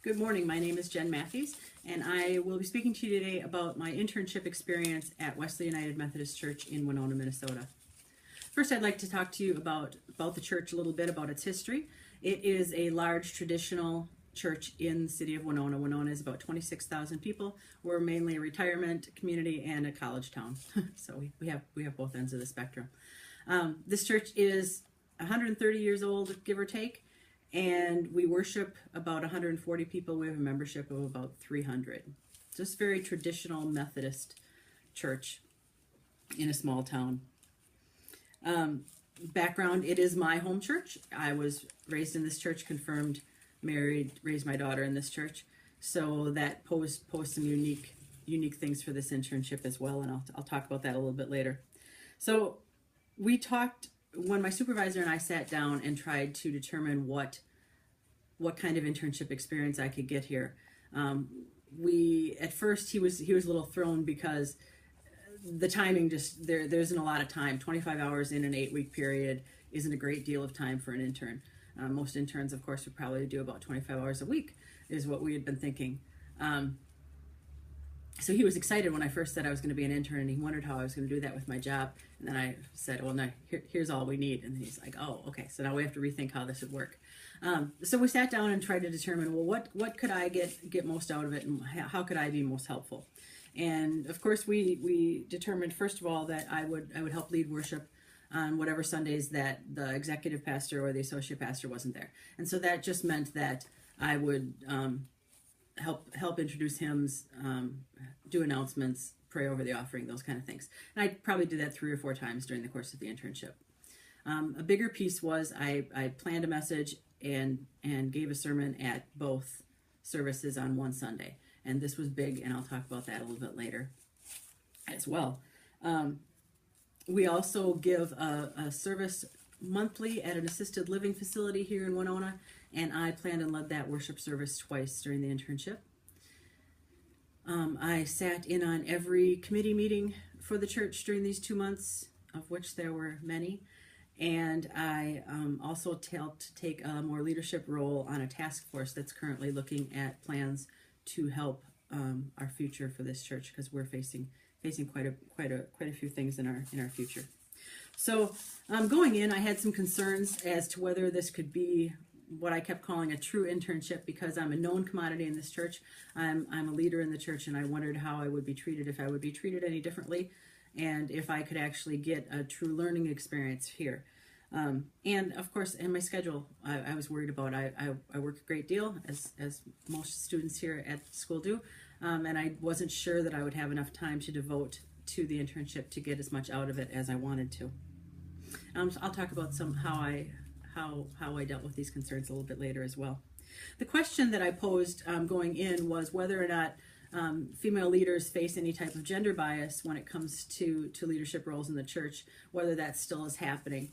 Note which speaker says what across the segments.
Speaker 1: Good morning, my name is Jen Matthews, and I will be speaking to you today about my internship experience at Wesley United Methodist Church in Winona, Minnesota. First, I'd like to talk to you about the church a little bit, about its history. It is a large traditional church in the city of Winona. Winona is about 26,000 people. We're mainly a retirement community and a college town, so we have both ends of the spectrum. This church is 130 years old, give or take. And we worship about 140 people. We have a membership of about 300. Just very traditional Methodist church in a small town. Background, it is my home church. I was raised in this church, confirmed, married, raised my daughter in this church. So that posed some unique things for this internship as well. And I'll talk about that a little bit later. So we talked, when my supervisor and I sat down and tried to determine what kind of internship experience I could get here, at first he was a little thrown because the timing there isn't a lot of time. 25 hours in an 8-week period isn't a great deal of time for an intern. Most interns, of course, would probably do about 25 hours a week, is what we had been thinking. So he was excited when I first said I was going to be an intern, and he wondered how I was going to do that with my job. And then I said, well, no, here's all we need. And he's like, oh, okay, so now we have to rethink how this would work. So we sat down and tried to determine, well, what could I get most out of it, and how could I be most helpful? And of course, we determined, first of all, that I would help lead worship on whatever Sundays that the executive pastor or the associate pastor wasn't there. And so that just meant that I would help introduce hymns, do announcements, pray over the offering, those kind of things. And I probably did that 3 or 4 times during the course of the internship. A bigger piece was I planned a message and gave a sermon at both services on one Sunday. And this was big, and I'll talk about that a little bit later as well. We also give a service monthly at an assisted living facility here in Winona, and I planned and led that worship service twice during the internship. I sat in on every committee meeting for the church during these 2 months, of which there were many, and I also helped to take a more leadership role on a task force that's currently looking at plans to help our future for this church, because we're facing quite a few things in our future. So going in, I had some concerns as to whether this could be what I kept calling a true internship, because I'm a known commodity in this church. I'm a leader in the church, and I wondered how I would be treated, if I would be treated any differently, and if I could actually get a true learning experience here. And of course, in my schedule, I was worried about. I work a great deal, as most students here at the school do, and I wasn't sure that I would have enough time to devote to the internship to get as much out of it as I wanted to. So I'll talk about how I dealt with these concerns a little bit later as well. The question that I posed going in was whether or not female leaders face any type of gender bias when it comes to leadership roles in the church, whether that still is happening.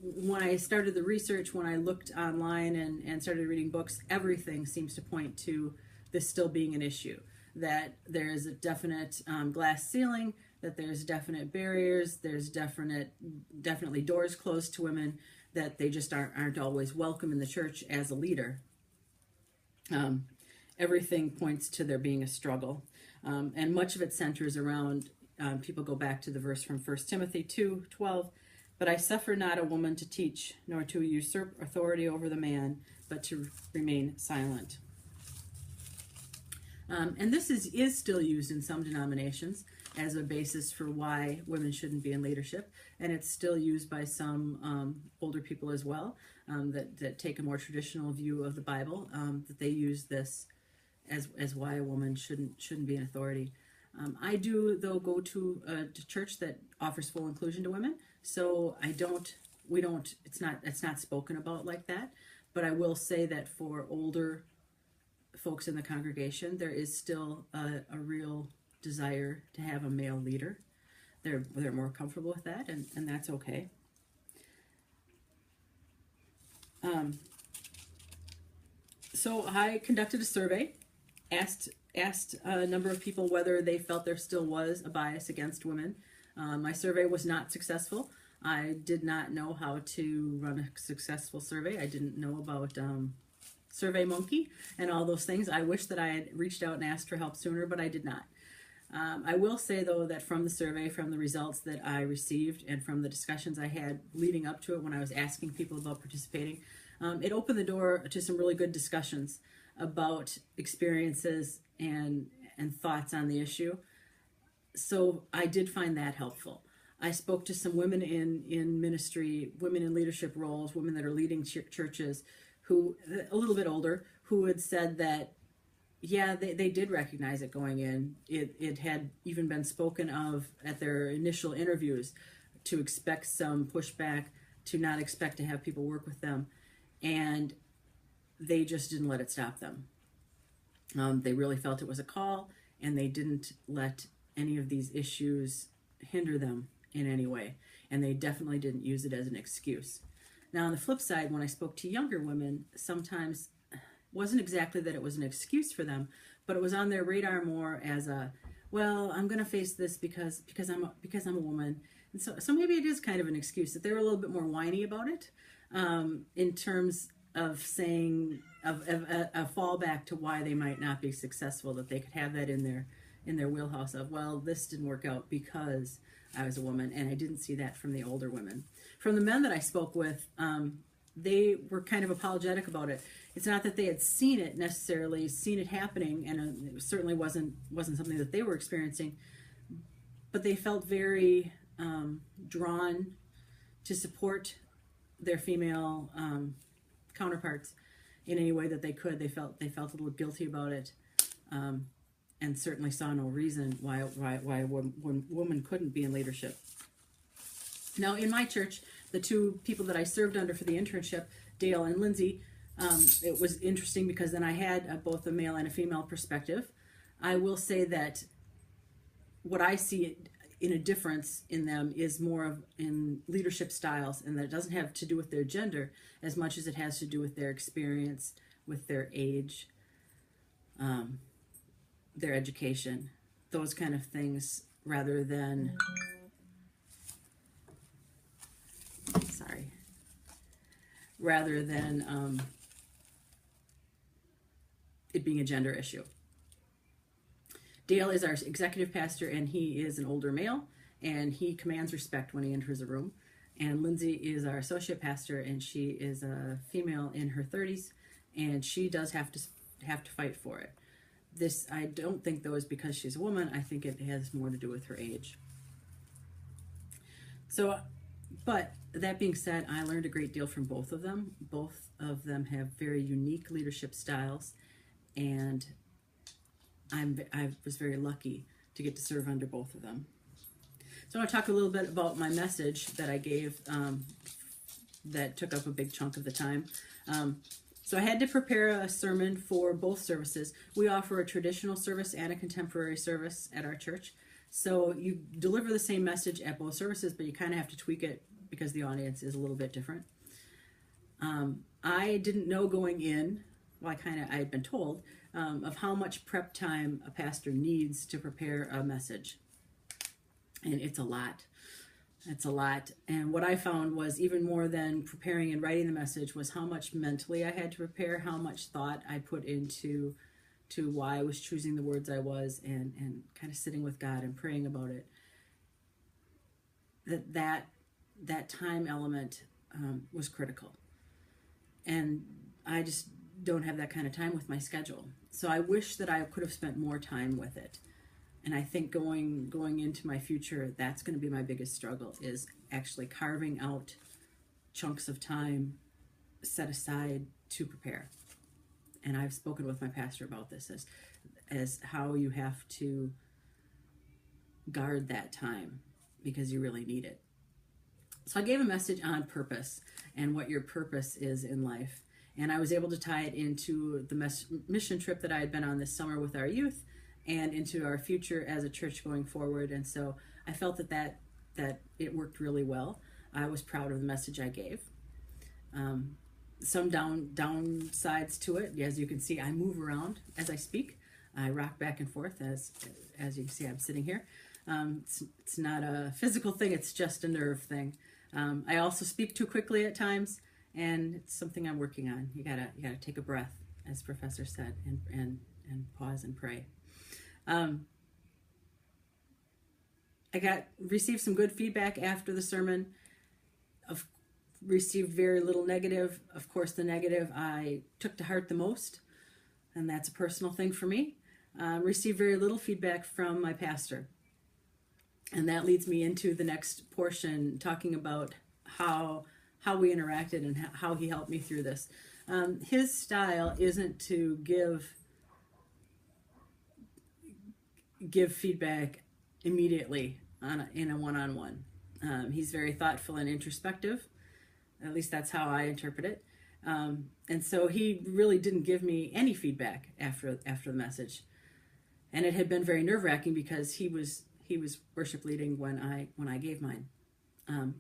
Speaker 1: When I started the research, when I looked online and started reading books, everything seems to point to this still being an issue, that there is a definite glass ceiling, that there's definite barriers, there's definitely doors closed to women, that they just aren't always welcome in the church as a leader. Everything points to there being a struggle, and much of it centers around, people go back to the verse from 1 Timothy 2:12, but I suffer not a woman to teach, nor to usurp authority over the man, but to remain silent. And this is still used in some denominations as a basis for why women shouldn't be in leadership, and it's still used by some older people as well, that take a more traditional view of the Bible, that they use this as why a woman shouldn't be in authority. I do, though, go to a church that offers full inclusion to women, so it's not spoken about like that, but I will say that for older folks in the congregation, there is still a real desire to have a male leader. They're more comfortable with that, and that's okay. So I conducted a survey, asked a number of people whether they felt there still was a bias against women. My survey was not successful. I did not know how to run a successful survey. I didn't know about Survey Monkey and all those things. I wish that I had reached out and asked for help sooner, but I did not. I will say, though, that from the survey, from the results that I received, and from the discussions I had leading up to it when I was asking people about participating, it opened the door to some really good discussions about experiences and thoughts on the issue. So I did find that helpful. I spoke to some women in ministry, women in leadership roles, women that are leading churches, who, a little bit older, who had said that, yeah, they did recognize it going in. It had even been spoken of at their initial interviews, to expect some pushback, to not expect to have people work with them. And they just didn't let it stop them. They really felt it was a call, and they didn't let any of these issues hinder them in any way. And they definitely didn't use it as an excuse. Now, on the flip side, when I spoke to younger women, sometimes wasn't exactly that it was an excuse for them, but it was on their radar more as a, well, I'm going to face this because I'm a woman, and so maybe it is kind of an excuse, that they were a little bit more whiny about it, in terms of saying a fallback to why they might not be successful, that they could have that in their wheelhouse of, well, this didn't work out because I was a woman. And I didn't see that from the older women. From the men that I spoke with, they were kind of apologetic about it. It's not that they had seen it happening, and it certainly wasn't something that they were experiencing, but they felt very drawn to support their female counterparts in any way that they could. They felt a little guilty about it, and certainly saw no reason why a woman couldn't be in leadership. Now, in my church, the two people that I served under for the internship, Dale and Lindsay, it was interesting because then I had both a male and a female perspective. I will say that what I see in a difference in them is more of in leadership styles, and that it doesn't have to do with their gender as much as it has to do with their experience, with their age, their education, those kind of things, rather than it being a gender issue. Dale is our executive pastor, and he is an older male, and he commands respect when he enters a room. And Lindsay is our associate pastor, and she is a female in her 30s, and she does have to fight for it. This, I don't think, though, is because she's a woman. I think it has more to do with her age. So, but that being said, I learned a great deal from both of them. Both of them have very unique leadership styles, and I was very lucky to get to serve under both of them. So I want to talk a little bit about my message that I gave that took up a big chunk of the time. So I had to prepare a sermon for both services. We offer a traditional service and a contemporary service at our church. So you deliver the same message at both services, but you kind of have to tweak it because the audience is a little bit different. I didn't know going in, well, I had been told, of how much prep time a pastor needs to prepare a message. And it's a lot. It's a lot. And what I found was, even more than preparing and writing the message, was how much mentally I had to prepare, how much thought I put into why I was choosing the words I was, and kind of sitting with God and praying about it. That time element was critical. And I just don't have that kind of time with my schedule. So I wish that I could have spent more time with it. And I think going into my future, that's going to be my biggest struggle, is actually carving out chunks of time set aside to prepare. And I've spoken with my pastor about this as how you have to guard that time, because you really need it. So I gave a message on purpose and what your purpose is in life. And I was able to tie it into the mission trip that I had been on this summer with our youth, and into our future as a church going forward. And so I felt that it worked really well. I was proud of the message I gave. Some downsides to it, as you can see, I move around as I speak. I rock back and forth as you can see. I'm sitting here. It's not a physical thing; it's just a nerve thing. I also speak too quickly at times, and it's something I'm working on. You gotta take a breath as Professor said, and pause and pray. I received some good feedback after the sermon. Received very little negative. Of course, the negative I took to heart the most, and that's a personal thing for me. Received very little feedback from my pastor. And that leads me into the next portion, talking about how we interacted and how he helped me through this. His style isn't to give feedback immediately in a one-on-one. He's very thoughtful and introspective. At least that's how I interpret it. And so he really didn't give me any feedback after the message. And it had been very nerve-wracking because he was worship leading when I gave mine.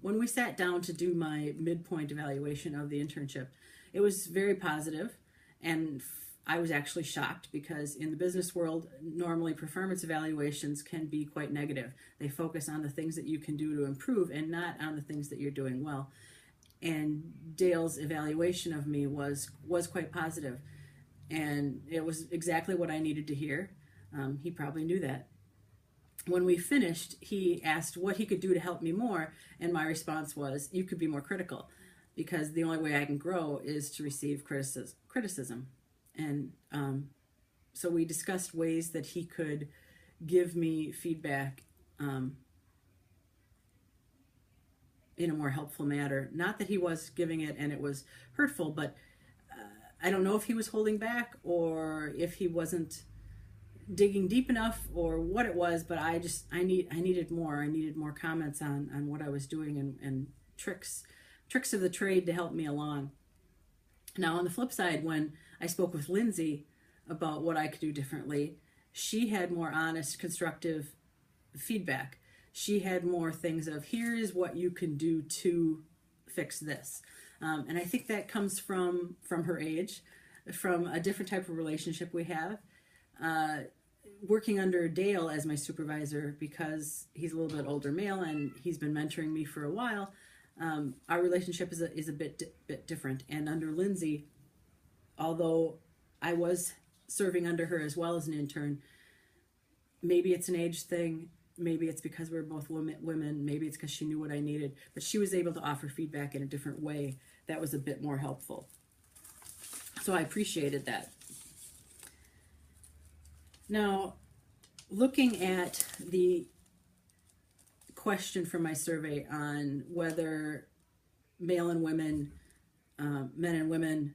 Speaker 1: When we sat down to do my midpoint evaluation of the internship, it was very positive, and I was actually shocked because in the business world, normally performance evaluations can be quite negative. They focus on the things that you can do to improve and not on the things that you're doing well. And Dale's evaluation of me was quite positive, and it was exactly what I needed to hear. He probably knew that. When we finished, he asked what he could do to help me more, and my response was, you could be more critical, because the only way I can grow is to receive criticism. And so we discussed ways that he could give me feedback in a more helpful manner. Not that he was giving it and it was hurtful, but I don't know if he was holding back or if he wasn't digging deep enough or what it was, but I needed more. I needed more comments on what I was doing and tricks of the trade to help me along. Now, on the flip side, when I spoke with Lindsay about what I could do differently, she had more honest, constructive feedback. She had more things of, here is what you can do to fix this. And I think that comes from her age, from a different type of relationship we have. Working under Dale as my supervisor, because he's a little bit older male and he's been mentoring me for a while, our relationship is a bit different. And under Lindsay, although I was serving under her as well as an intern, maybe it's an age thing, maybe it's because we're both women, maybe it's because she knew what I needed, but she was able to offer feedback in a different way that was a bit more helpful. So I appreciated that. Now, looking at the question from my survey on whether male and women, men and women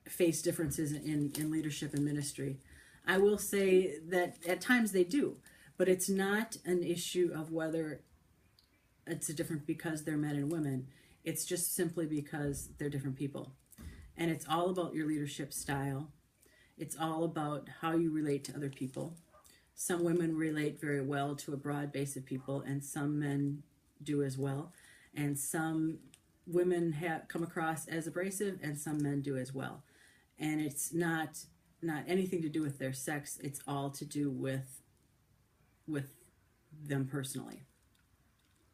Speaker 1: face differences in leadership and ministry, I will say that at times they do, but it's not an issue of whether it's different because they're men and women. It's just simply because they're different people. And it's all about your leadership style. It's all about how you relate to other people. Some women relate very well to a broad base of people, and some men do as well. And some women come across as abrasive, and some men do as well. And it's not anything to do with their sex. It's all to do with them personally.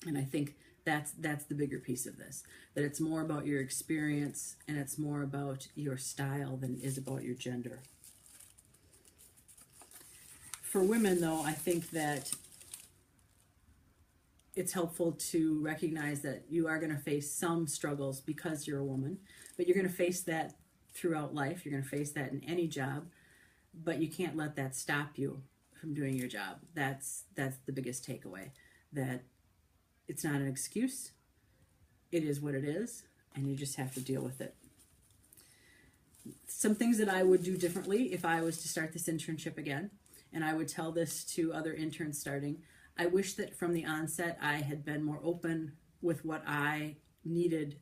Speaker 1: And I think that's the bigger piece of this, that it's more about your experience and it's more about your style than it is about your gender. For women, though, I think that it's helpful to recognize that you are going to face some struggles because you're a woman, but you're going to face that throughout life. You're going to face that in any job, but you can't let that stop you from doing your job. That's the biggest takeaway, that it's not an excuse. It is what it is, and you just have to deal with it. Some things that I would do differently if I was to start this internship again, and I would tell this to other interns starting, I wish that from the onset I had been more open with what I needed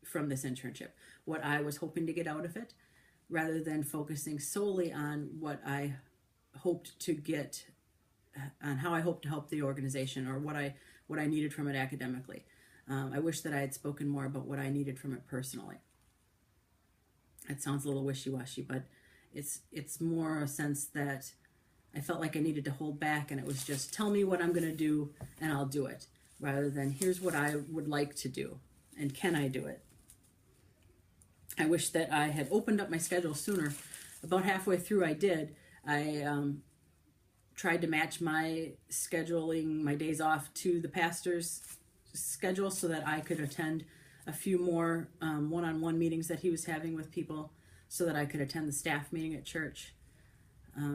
Speaker 1: from this internship, what I was hoping to get out of it, rather than focusing solely on what I hoped to get, on how I hoped to help the organization or what I needed from it academically. I wish that I had spoken more about what I needed from it personally. It sounds a little wishy-washy, but it's more a sense that I felt like I needed to hold back, and it was just, tell me what I'm going to do and I'll do it, rather than here's what I would like to do and can I do it. I wish that I had opened up my schedule sooner. About halfway through I did. I tried to match my scheduling, my days off, to the pastor's schedule so that I could attend a few more one-on-one meetings that he was having with people, so that I could attend the staff meeting at church,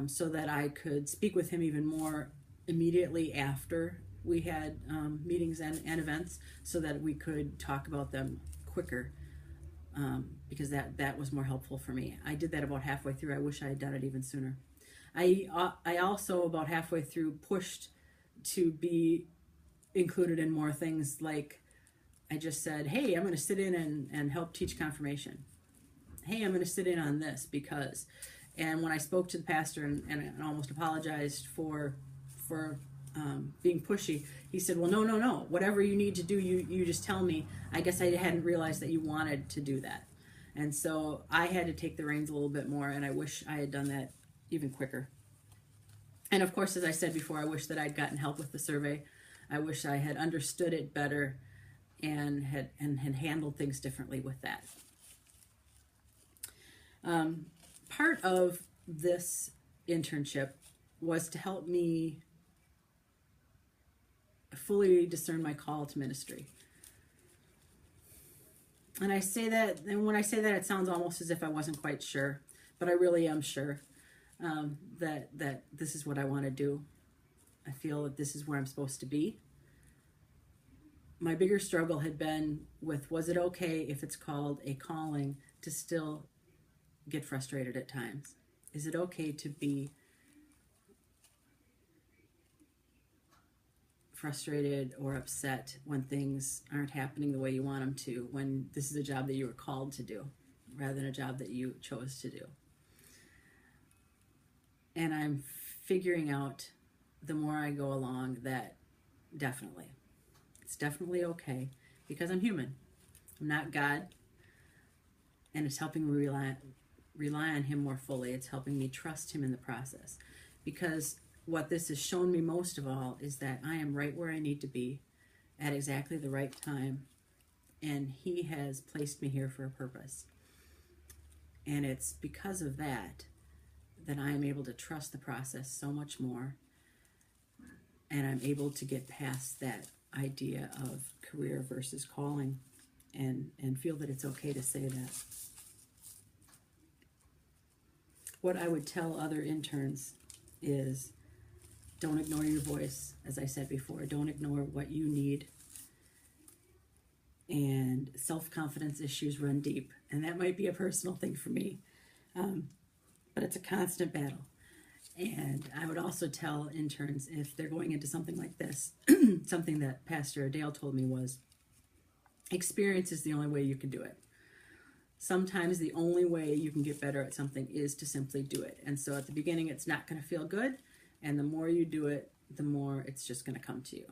Speaker 1: so that I could speak with him even more immediately after we had meetings and events, so that we could talk about them quicker, because that was more helpful for me. I did that about halfway through. I wish I had done it even sooner. I also, about halfway through, pushed to be included in more things. Like, I just said, hey, I'm going to sit in and help teach confirmation. Hey, I'm going to sit in on this because, and when I spoke to the pastor and almost apologized for being pushy, he said, well, no, whatever you need to do, you just tell me. I guess I hadn't realized that you wanted to do that. And so I had to take the reins a little bit more, and I wish I had done that even quicker. And of course, as I said before, I wish that I'd gotten help with the survey. I wish I had understood it better and had handled things differently with that. Part of this internship was to help me fully discern my call to ministry. And I say that, and when I say that, it sounds almost as if I wasn't quite sure, but I really am sure that this is what I want to do. I feel that this is where I'm supposed to be. My bigger struggle had been with, was it okay if it's called a calling to still get frustrated at times? Is it okay to be frustrated or upset when things aren't happening the way you want them to, when this is a job that you were called to do rather than a job that you chose to do? And I'm figuring out, the more I go along, that definitely, it's definitely okay, because I'm human. I'm not God, and it's helping me rely on him more fully. It's helping me trust him in the process, because what this has shown me most of all is that I am right where I need to be at exactly the right time, and he has placed me here for a purpose. And it's because of that I am able to trust the process so much more, and I'm able to get past that idea of career versus calling, and feel that it's okay to say that. What I would tell other interns is, don't ignore your voice. As I said before, don't ignore what you need. And self-confidence issues run deep, and that might be a personal thing for me, but it's a constant battle. And I would also tell interns, if they're going into something like this, something that Pastor Dale told me was, experience is the only way you can do it. Sometimes the only way you can get better at something is to simply do it. And so at the beginning, it's not going to feel good, and the more you do it, the more it's just going to come to you.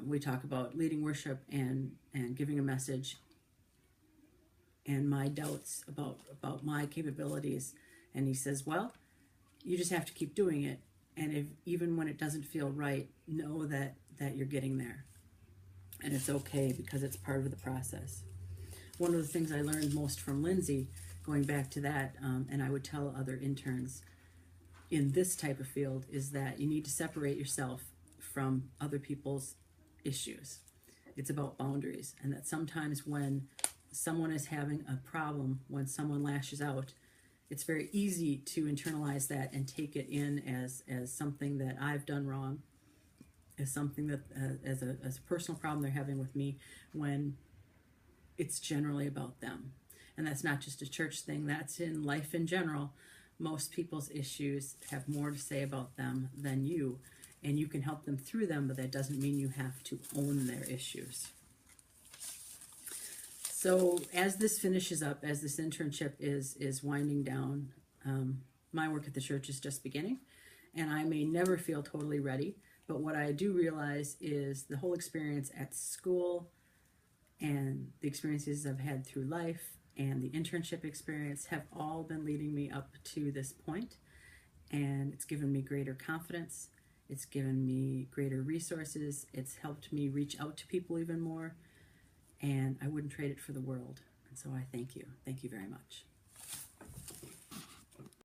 Speaker 1: We talk about leading worship and giving a message, and my doubts about my capabilities. And he says, well, you just have to keep doing it. And even when it doesn't feel right, know that you're getting there. And it's okay, because it's part of the process. One of the things I learned most from Lindsay, going back to that, and I would tell other interns in this type of field, is that you need to separate yourself from other people's issues. It's about boundaries, and that sometimes when someone is having a problem, when someone lashes out, it's very easy to internalize that and take it in as something that I've done wrong, as something that as a personal problem they're having with me, when it's generally about them. And that's not just a church thing, that's in life in general. Most people's issues have more to say about them than you, and you can help them through them, but that doesn't mean you have to own their issues. So as this finishes up, as this internship is winding down, my work at the church is just beginning, and I may never feel totally ready, but what I do realize is the whole experience at school and the experiences I've had through life and the internship experience have all been leading me up to this point, and it's given me greater confidence, it's given me greater resources, it's helped me reach out to people even more, and I wouldn't trade it for the world. So I thank you. Thank you very much.